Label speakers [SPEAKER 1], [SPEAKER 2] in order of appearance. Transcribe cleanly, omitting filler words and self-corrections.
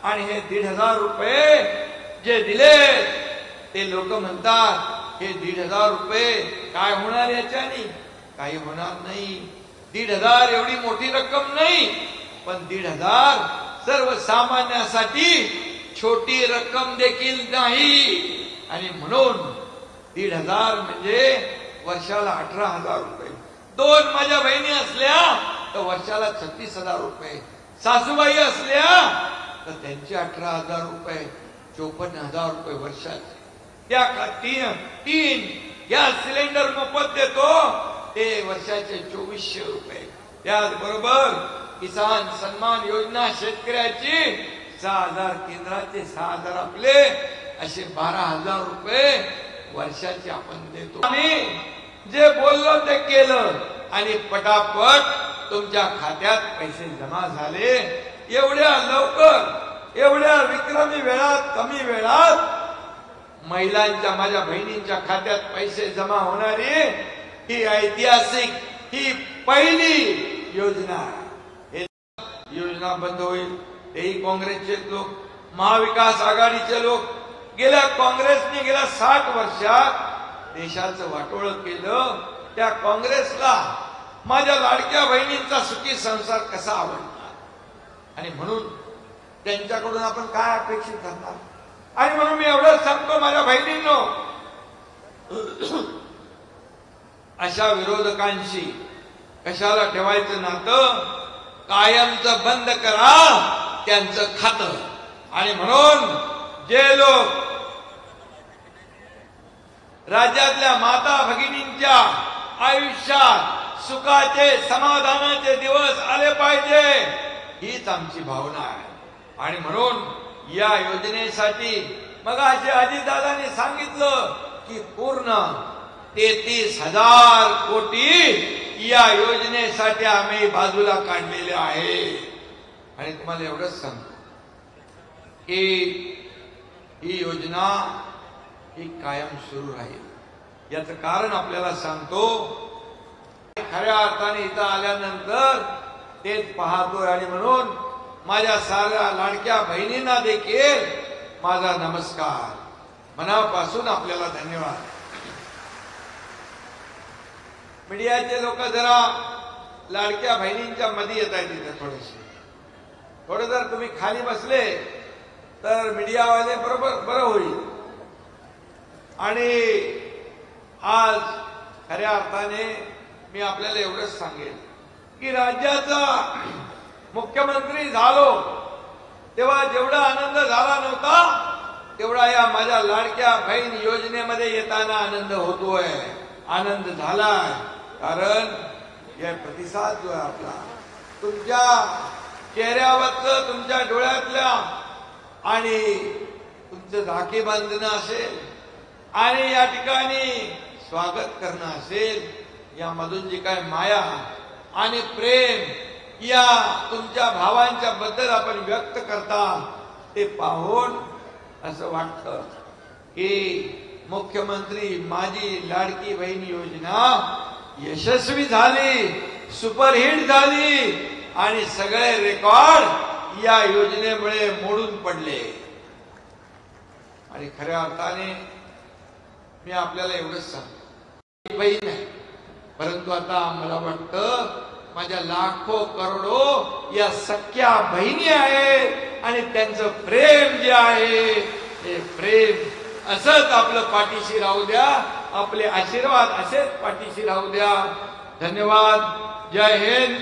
[SPEAKER 1] आणि हे 1,500 रुपये जे दिले ते लोक म्हणतात हे 1,500 रुपये काय होणार याच्यानी? काही होणार नाही. 1,500 एवढी मोठी रक्कम नाही, पण 1,500 सर्वसामान्यासाठी छोटी रक्कम देखील नाही. आणि म्हणून 1,500 म्हणजे वर्षाला 18,000 रुपये. 2 माझ्या बहिणी असल्या तर वर्षाला 36,000 रुपये. सासूबाई असल्या तर त्यांचे 18,000 रुपये, 54,000 रुपये वर्षाचे. त्या 3 गॅस सिलेंडर मोफत देतो ते वर्षाचे 2,400 रुपये. त्याचबरोबर किसान सन्मान योजना शेतकऱ्याची 6,000 केंद्राचे, 6,000 आपले, असे 12,000 रुपये वर्षाचे आपण देतो. आम्ही जे बोललो ते केलं आणि पटापट तुमच्या खात्यात पैसे जमा झाले. एवढ्या लवकर, एवढ्या विक्रमी वेळात, कमी वेळात महिलांच्या, माझ्या बहिणींच्या खात्यात पैसे जमा होणारी ही ऐतिहासिक, ही पहिली योजना आहे. योजना बंद होईल तेही काँग्रेसचे लोक, महाविकास आघाडीचे लोक. काँग्रेसने गेल्या 60 वर्षात देशाचं वाटोळं केलं. त्या काँग्रेसला माझ्या लाडक्या बहिणींचा सुखी संसार कसा आवडणार? आणि म्हणून त्यांच्याकडून आपण काय अपेक्षित करणार? आणि म्हणून मी एवढंच सांगतो माझ्या बहिणींनो, अशा विरोधकांशी कशाला ठेवायचं नातं? कायमचं बंद करा त्यांचं खातं. आणि म्हणून जे लोक राज्यातल्या माता भगिनींच्या आयुष्यात सुखाचे, समाधानाचे दिवस आले पाहिजे, हीच आमची भावना आहे. आणि म्हणून या योजनेसाठी मग अजितदादांनी सांगितलं की पूर्ण 33,000 कोटी या योजनेसाठी आम्ही बाजूला काढलेले आहे. आणि तुम्हाला एवढंच सांगतो की ही योजना ही कायम सुरू राहील. याचं कारण आपल्याला सांगतो. खऱ्या अर्थाने इथं आल्यानंतर तेच पाहतोय. आणि म्हणून माझ्या साऱ्या लाडक्या बहिणींना देखील माझा नमस्कार, मनापासून आपल्याला धन्यवाद. मीडियाचे लोक जरा लाडक्या बहिणींच्या मध्ये येत आहेत तिथे थोडं जर तुम्ही खाली बसले तर मीडियावाले बरं होईल. आणि आज खऱ्या अर्थाने मी आपल्याला एवढंच सांगेन की राज्याचा मुख्यमंत्री झालो तेव्हा जेवढा आनंद झाला नव्हता तेवढा या माझ्या लाडक्या बहीण योजनेमध्ये येताना आनंद होतोय. आनंद झालाय कारण या प्रतिसाद जो आहे आपला, तुमच्या चेहऱ्यावरचं, तुमच्या डोळ्यातल्या आणि तुमचं राखी बांधणं असेल आणि या ठिकाणी स्वागत करणं असेल, यामधून जी काय माया आणि प्रेम या तुमच्या भावांच्या बद्दल आपण व्यक्त करता ते पाहून असं वाटतं की मुख्यमंत्री माझी लाडकी बहीण योजना यशस्वी झाली, सुपरहिट झाली आणि सगळे रेकॉर्ड या योजनेमुळे मोडून पडले. आणि खऱ्या अर्थाने मी आपल्याला एवढंच सांगतो, बहीण आहे, परंतु आता मला वाटतं माझ्या लाखो करोडो या सख्या बहिणी आहेत आणि त्यांचं प्रेम जे आहे ते प्रेम असंच आपलं पाठीशी राहू द्या. आपले आशीर्वाद असेच पाठीशी राहू द्या. धन्यवाद. जय हिंद.